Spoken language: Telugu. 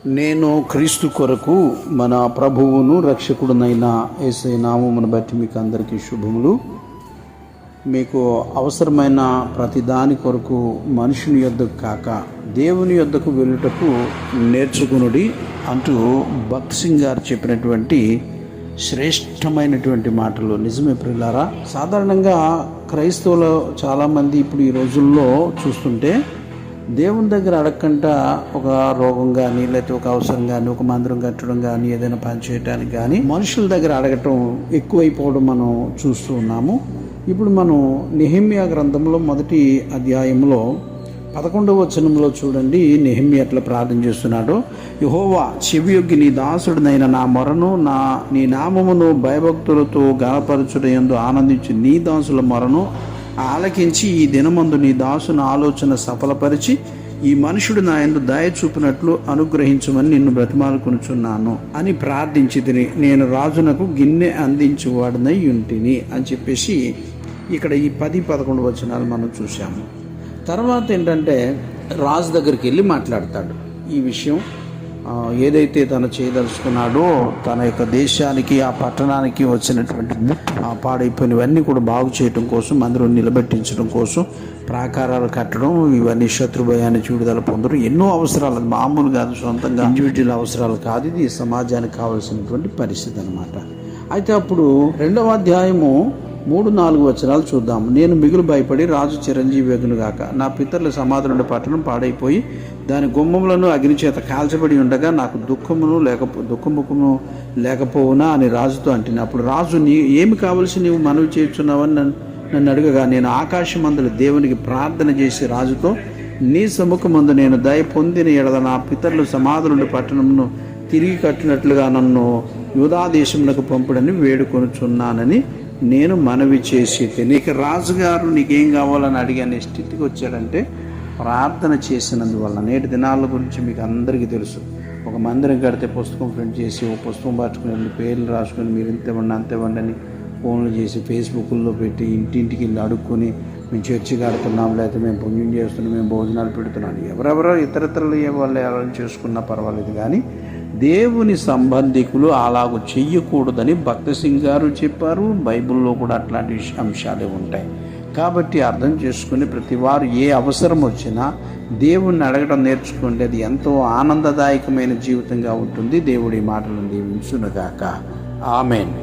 నేను క్రీస్తు కొరకు మన ప్రభువును రక్షకుడునైన యేసయ్య నామమును బట్టి మీకు అందరికీ శుభములు. మీకు అవసరమైన ప్రతి దాని కొరకు మనుషుని యొద్దకు కాక దేవుని యొద్దకు వెళ్ళుటకు నేర్చుకునుడి అంటూ భక్త్ సింగ్ గారు చెప్పినటువంటి శ్రేష్టమైనటువంటి మాటలు. నిజమే ప్రియులారా, సాధారణంగా క్రైస్తవులు చాలామంది ఇప్పుడు ఈ రోజుల్లో చూస్తుంటే దేవుని దగ్గర అడగకుండా ఒక రోగం కానీ, లేకపోతే ఒక అవసరం కానీ, ఒక మందిరం కట్టడం కానీ, ఏదైనా పని చేయడానికి కానీ మనుషుల దగ్గర అడగటం ఎక్కువైపోవడం మనం చూస్తూ ఉన్నాము. ఇప్పుడు మనం నెహెమ్యా గ్రంథంలో మొదటి అధ్యాయంలో 11వ వచనంలో చూడండి, నెహెమ్యా ఎట్లా ప్రార్థన చేస్తున్నాడో. యెహోవా, చెవియొగ్గి నీ దాసుడినైన నా మొరను, నీ నామమును భయభక్తులతో గణపరచుటయందు ఆనందించి నీ దాసుల మొరను ఆలకించి ఈ దినమందు నీ దాసుని ఆలోచన సఫలపరిచి ఈ మనుషుడు నా యందు దయ చూపినట్లు అనుగ్రహించమని నిన్ను బ్రతిమాలుకొనుచున్నాను అని ప్రార్థించి తిని నేను రాజునకు గిన్నె అందించువాడినై ఉంటిని అని చెప్పేసి ఇక్కడ ఈ 10-11 వచనాలు మనం చూసాము. తర్వాత ఏంటంటే రాజు దగ్గరికి వెళ్ళి మాట్లాడతాడు. ఈ విషయం ఏదైతే తను చేయదలుచుకున్నాడో, తన యొక్క దేశానికి, ఆ పట్టణానికి వచ్చినటువంటి పాడైపోయినవన్నీ కూడా బాగు చేయడం కోసం, మందిరం నిలబెట్టించడం కోసం, ప్రాకారాలు కట్టడం, ఇవన్నీ శత్రుభయాన్ని విడుదల పొందడం, ఎన్నో అవసరాలు, మామూలు కాదు, సొంతంగా ఇండివిజువల్ అవసరాలు కాదు, ఇది సమాజానికి కావాల్సినటువంటి పరిస్థితి అన్నమాట. అయితే అప్పుడు 2వ అధ్యాయము 3-4 వచనాలు చూద్దాం. నేను మిగులు భయపడి రాజు చిరంజీవి వెగునుగాక, నా పితరుల సమాధులుండే పట్టణం పాడైపోయి దాని గుమ్మములను అగ్నిచేత కాల్చబడి ఉండగా నాకు దుఃఖముఖము లేకపోవునా అని రాజుతో అంటున్నా. అప్పుడు రాజు, ఏమి కావలసి నీవు మనవి చేస్తున్నావని నన్ను అడగగా, నేను ఆకాశమందుల దేవునికి ప్రార్థన చేసి రాజుతో, నీ సముఖమందు నేను దయ పొందిన ఎడల నా పితరుల సమాధులుండే పట్టణమును తిరిగి కట్టినట్లుగా నన్ను యూదా దేశమునకు పంపుడని వేడుకొనుచున్నానని నేను మనవి చేసి, నీకు రాజుగారు నీకేం కావాలని అడిగానే స్థితికి వచ్చాడంటే ప్రార్థన చేసినందువల్ల. నేటి దినాల గురించి మీకు అందరికీ తెలుసు. ఒక మందిరం కడితే పుస్తకం ప్రింట్ చేసి, ఒక పుస్తకం పట్టుకుని వెళ్ళి పేర్లు రాసుకొని మీరు ఇంత ఇవ్వండి అంత ఇవ్వండి అని ఫోన్లు చేసి ఫేస్బుక్లో పెట్టి ఇంటింటికి వెళ్ళి అడుక్కొని మేము చర్చి కడుతున్నాం, లేకపోతే మేము పుణ్యం చేస్తున్నాం, మేము భోజనాలు పెడుతున్నాం, ఎవరెవరో ఇతరతరులు ఏ వాళ్ళు ఎవరైనా చేసుకున్నా పర్వాలేదు, కానీ దేవుని సంబంధికులు అలాగూ చెయ్యకూడదని భక్త్ సింగ్ గారు చెప్పారు. బైబిల్లో కూడా అట్లాంటి అంశాలే ఉంటాయి. కాబట్టి అర్థం చేసుకుని ప్రతి వారు ఏ అవసరం వచ్చినా దేవుణ్ణి అడగడం నేర్చుకోండి. అది ఎంతో ఆనందదాయకమైన జీవితంగా ఉంటుంది. దేవుడి మాటలను దీవించునుగాక. ఆమేన్.